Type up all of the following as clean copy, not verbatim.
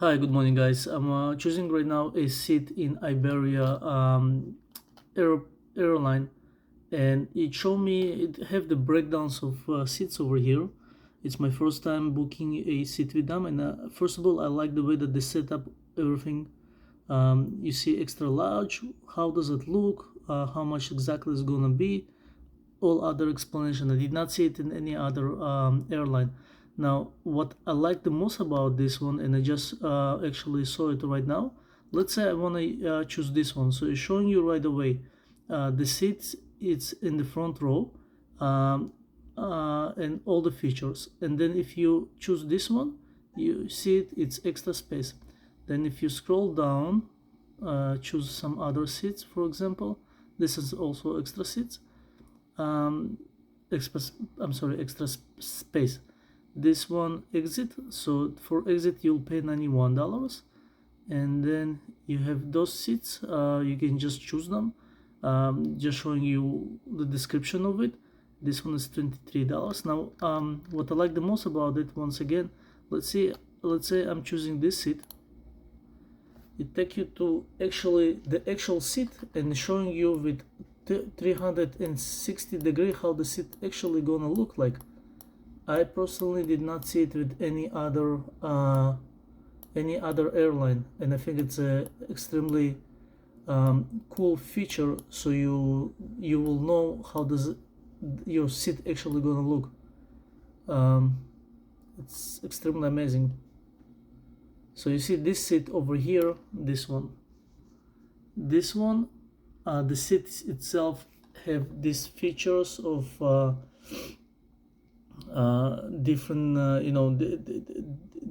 Hi, good morning, guys. I'm choosing right now a seat in Iberia Air, Airline, and it showed me it have the breakdowns of seats over here. It's my first time booking a seat with them, and first of all, I like the way that they set up everything. You see extra large. How does it look? How much exactly is gonna be? All other explanation. I did not see it in any other airline. Now, what I like the most about this one, and I just actually saw it right now. Let's say I want to choose this one. So it's showing you right away. The seats, it's in the front row, and all the features. And then if you choose this one, you see it's extra space. Then if you scroll down, choose some other seats, for example. This is also extra seats. um, extra, extra space. This one exit. So for exit you'll pay $91, and then you have those seats. You can just choose them. Just showing you the description of it. This one is $23. Now, what I like the most about it, once again, let's say I'm choosing this seat. It takes you to the actual seat and showing you with 360 degree how the seat actually gonna look like. I personally did not see it with any other airline, and I think it's a extremely cool feature. So you will know how does your seat actually gonna look. It's extremely amazing. So you see this seat over here, this one, the seat itself have these features of different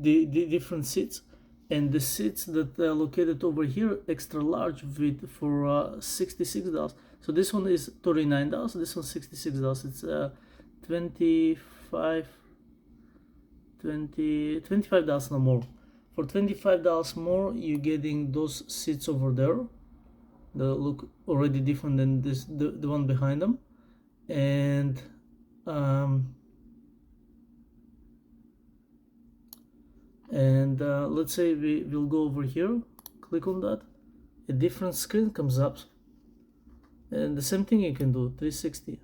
the different seats, and the seats that are located over here extra large with for $66. So this one is $39, this one $66. It's 25 $25 no more. For $25 more, you're getting those seats over there. They look already different than the one behind them. And let's say we will go over here, click on that, a different screen comes up, and the same thing you can do 360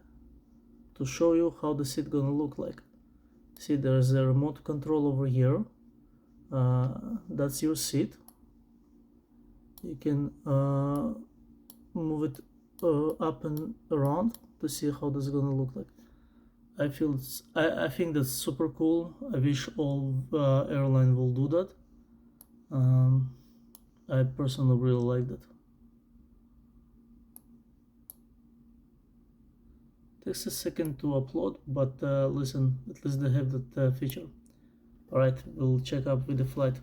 to show you how the seat gonna look like. See, there's a remote control over here. That's your seat. You can move it up and around to see how this is gonna look like. I think that's super cool. I wish all airline will do that. I personally really like that. Takes a second to upload, but listen, at least they have that feature. Alright, we'll check up with the flight.